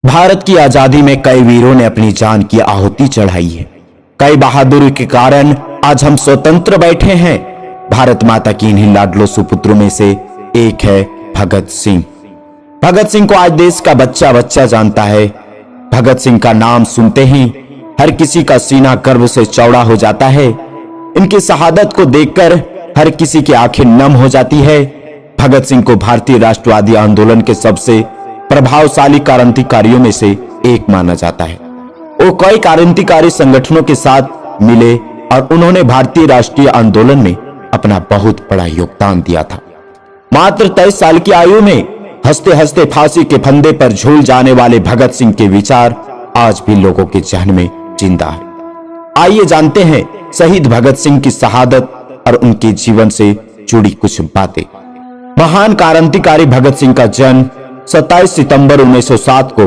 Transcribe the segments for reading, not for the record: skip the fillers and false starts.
भारत की आजादी में कई वीरों ने अपनी जान की आहुति चढ़ाई है। कई बहादुरी के कारण आज हम स्वतंत्र बैठे हैं। भारत माता की इन्हीं लाडलो सुपुत्रों में से एक है भगत सिंह। भगत सिंह को आज देश का बच्चा बच्चा जानता है। भगत सिंह का नाम सुनते ही हर किसी का सीना गर्व से चौड़ा हो जाता है। इनकी शहादत को देखकर हर किसी की आंखें नम हो जाती है। भगत सिंह को भारतीय राष्ट्रवादी आंदोलन के सबसे प्रभावशाली क्रांतिकारियों में से एक माना जाता है। वो कई क्रांतिकारी संगठनों के साथ मिले और उन्होंने भारतीय राष्ट्रीय आंदोलन में अपना बहुत बड़ा योगदान दिया था। मात्र 23 साल की आयु में हंसते हंसते फांसी के फंदे पर झूल जाने वाले भगत सिंह के विचार आज भी लोगों के जहन में जिंदा है। आइए जानते हैं शहीद भगत सिंह की शहादत और उनके जीवन से जुड़ी कुछ बातें। महान क्रांतिकारी भगत सिंह का जन्म 27 सितंबर 1907 को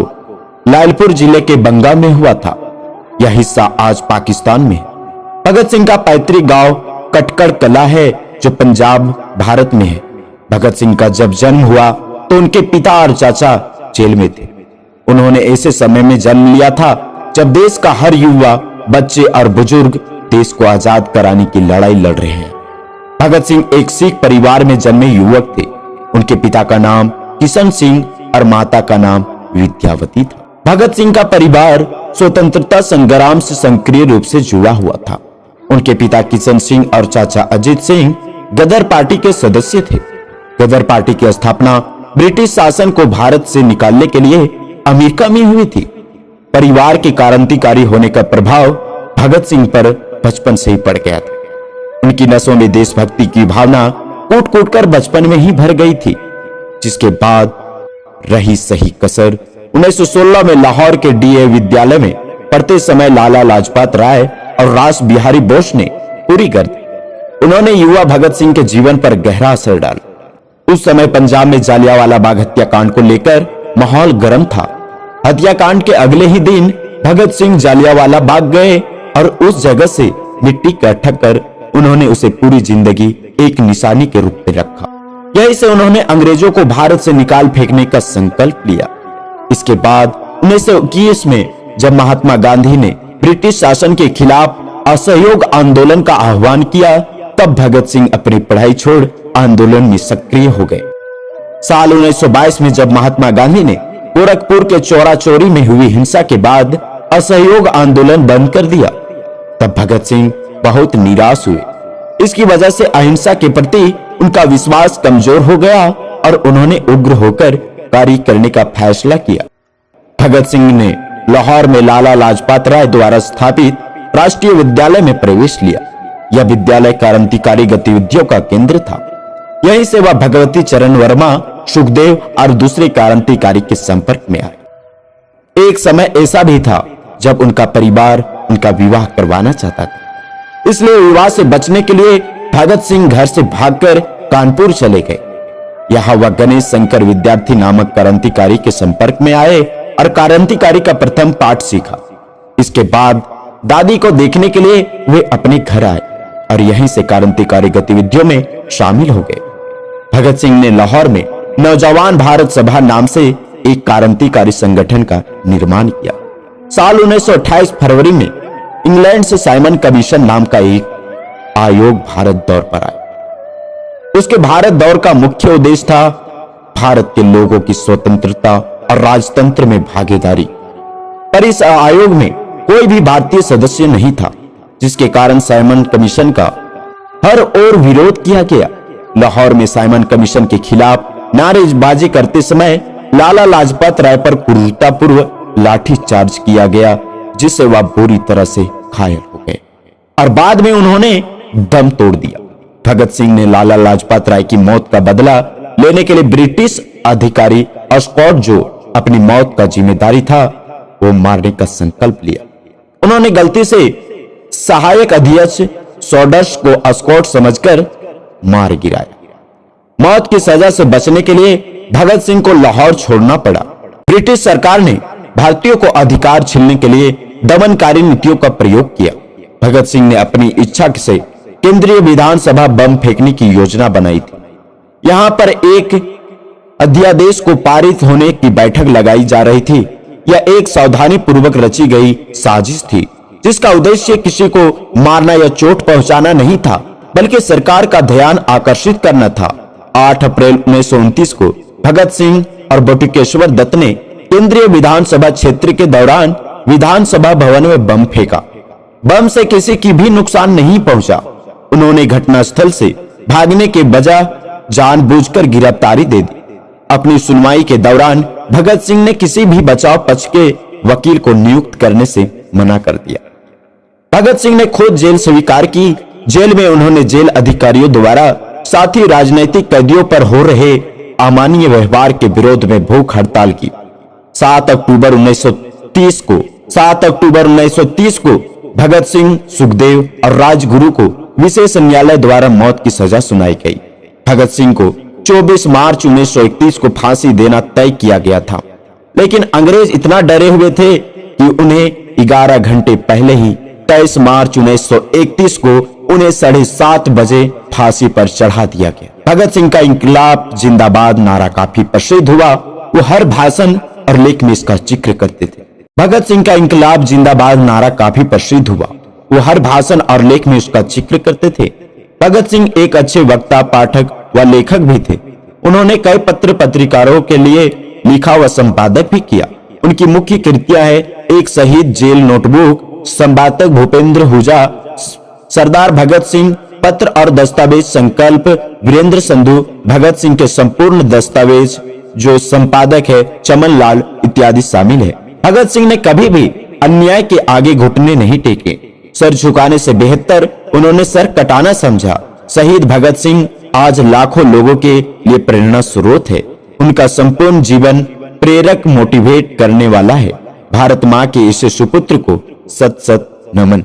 लालपुर जिले के बंगा में हुआ था। यह हिस्सा आज पाकिस्तान में है। भगत सिंह का पैतृक गांव कटकड़ कला है जो पंजाब भारत में है। भगत सिंह का जब जन्म हुआ तो उनके पिता और चाचा जेल में थे। उन्होंने ऐसे समय में जन्म लिया था जब देश का हर युवा, बच्चे और बुजुर्ग देश को आजाद कराने की लड़ाई लड़ रहे हैं। भगत सिंह एक सिख परिवार में जन्मे युवक थे। उनके पिता का नाम किशन सिंह और माता का नाम विद्यावती था। भगत सिंह का परिवार स्वतंत्रता संग्राम से सक्रिय रूप से जुड़ा हुआ था। उनके पिता किशन सिंह और चाचा अजीत सिंह गदर पार्टी के सदस्य थे। गदर पार्टी की स्थापना ब्रिटिश शासन को भारत से निकालने के लिए अमेरिका में हुई थी। परिवार के क्रांतिकारी होने का प्रभाव भगत सिंह पर बचपन से ही पड़ गया था। उनकी नसों में देशभक्ति की भावना कूट कूट कर बचपन में ही भर गई थी, जिसके बाद रही सही कसर 1916 में लाहौर के डीए विद्यालय में पढ़ते समय लाला लाजपत राय और रास बिहारी बोस ने पूरी कर दी। उन्होंने युवा भगत सिंह के जीवन पर गहरा असर डाला। उस समय पंजाब में जालियांवाला बाग हत्याकांड को लेकर माहौल गर्म था। हत्याकांड के अगले ही दिन भगत सिंह जालियांवाला बाग गए और उस जगह से मिट्टी इकट्ठा कर उन्होंने उसे पूरी जिंदगी एक निशानी के रूप में रखा। यही से उन्होंने अंग्रेजों को भारत से निकाल फेंकने का संकल्प लिया। इसके बाद 1921 में जब महात्मा गांधी ने ब्रिटिश शासन के खिलाफ असहयोग आंदोलन का आह्वान किया, तब भगत सिंह अपनी पढ़ाई छोड़ आंदोलन में सक्रिय हो गए। साल 1922 में जब महात्मा गांधी ने गोरखपुर के चौरा चौरी में हुई हिंसा के बाद असहयोग आंदोलन बंद कर दिया, तब भगत सिंह बहुत निराश हुए। इसकी वजह से अहिंसा के प्रति उनका विश्वास कमजोर हो गया और उन्होंने उग्र होकर कार्य करने का फैसला किया। भगत सिंह ने लाहौर में लाला लाजपत राय द्वारा स्थापित राष्ट्रीय विद्यालय में प्रवेश लिया। यह विद्यालय क्रांतिकारी गतिविधियों का केंद्र था। यहीं से वह भगवती चरण वर्मा, सुखदेव और दूसरे क्रांतिकारी के संपर्क में आए। एक समय ऐसा भी था जब उनका परिवार उनका विवाह करवाना चाहता था। इसलिए विवाह से बचने के लिए भगत सिंह घर से भागकर कानपुर चले गए। यहां वह गणेश शंकर विद्यार्थी नामक क्रांतिकारी के संपर्क में आए और क्रांतिकारी का प्रथम पाठ सीखा। इसके बाद दादी को देखने के लिए वे अपने घर आए और यहीं से क्रांतिकारी गतिविधियों में शामिल हो गए। भगत सिंह ने लाहौर में नौजवान भारत सभा नाम से एक क्रांतिकारी संगठन का निर्माण किया। साल 1928 फरवरी में इंग्लैंड से साइमन कमीशन नाम का एक आयोग भारत दौर पर आया। उसके भारत दौर का मुख्य उद्देश्य था भारत के लोगों की स्वतंत्रता और राजतंत्र में भागीदारी। पर इस आयोग में कोई भी भारतीय सदस्य नहीं था, जिसके कारण साइमन कमीशन का हर ओर विरोध किया गया। लाहौर में साइमन कमीशन के खिलाफ नारेबाजी करते समय लाला लाजपत राय पर क्रूरतापूर्वक लाठीचार्ज किया गया, जिससे वह बुरी तरह से घायल हो गए और बाद में उन्होंने दम तोड़ दिया। भगत सिंह ने लाला लाजपत राय की मौत का बदला लेने के लिए ब्रिटिश अधिकारी अस्कॉट, जो अपनी मौत का जिम्मेदारी था, वो मारने का संकल्प लिया। उन्होंने गलती से सहायक अध्यक्ष सॉडर्स को अस्कॉट समझकर मार गिराया। मौत की सजा से बचने के लिए भगत सिंह को लाहौर छोड़ना पड़ा। ब्रिटिश सरकार ने भारतीयों को अधिकार छीनने के लिए दमनकारी नीतियों का प्रयोग किया। भगत सिंह ने अपनी इच्छा से केंद्रीय विधानसभा बम फेंकने की योजना बनाई थी। यहां पर एक अध्यादेश को पारित होने की बैठक लगाई जा रही थी। यह एक सावधानी पूर्वक रची गई साजिश थी, जिसका उद्देश्य किसी को मारना या चोट पहुंचाना नहीं था, बल्कि सरकार का ध्यान आकर्षित करना था। 8 अप्रैल 1929 को भगत सिंह और बटुकेश्वर दत्त ने केंद्रीय विधानसभा क्षेत्र के दौरान विधानसभा भवन में बम फेंका। बम से किसी की भी नुकसान नहीं पहुंचा। उन्होंने घटनास्थल से भागने के बजाय जानबूझकर गिरफ्तारी दे दी। अपनी सुनवाई के दौरान भगत सिंह ने किसी भी बचाव पक्ष के वकील को नियुक्त करने से मना कर दिया। भगत सिंह ने खुद जेल स्वीकार की। जेल में उन्होंने जेल अधिकारियों द्वारा साथी राजनीतिक कैदियों पर हो रहे अमानवीय व्यवहार के विरोध में भूख हड़ताल की। 7 अक्टूबर 1930 को भगत सिंह, सुखदेव और राजगुरु को विशेष न्यायालय द्वारा मौत की सजा सुनाई गई। भगत सिंह को 24 मार्च 1931 को फांसी देना तय किया गया था, लेकिन अंग्रेज इतना डरे हुए थे कि उन्हें 11 घंटे पहले ही 23 मार्च 1931 को उन्हें 7:30 बजे फांसी पर चढ़ा दिया गया। भगत सिंह का इंकलाब जिंदाबाद नारा काफी प्रसिद्ध हुआ। वो हर भाषण और लेख में इसका जिक्र करते थे। भगत सिंह का इंकलाब जिंदाबाद नारा काफी प्रसिद्ध हुआ। वो हर भाषण और लेख में उसका जिक्र करते थे। भगत सिंह एक अच्छे वक्ता, पाठक व लेखक भी थे। उन्होंने कई पत्र पत्रिकाओं के लिए लिखा व संपादक भी किया। उनकी मुख्य कृतियां है एक शहीद जेल नोटबुक, संपादक भूपेंद्र हुजा, सरदार भगत सिंह, पत्र और दस्तावेज संकल्प वीरेंद्र संधू, भगत सिंह के संपूर्ण दस्तावेज जो संपादक है चमन लाल इत्यादि शामिल है। भगत सिंह ने कभी भी अन्याय के आगे घुटने नहीं टेके। सर झुकाने से बेहतर उन्होंने सर कटाना समझा। शहीद भगत सिंह आज लाखों लोगों के लिए प्रेरणा स्रोत है। उनका संपूर्ण जीवन प्रेरक, मोटिवेट करने वाला है। भारत माँ के इस सुपुत्र को सत सत नमन।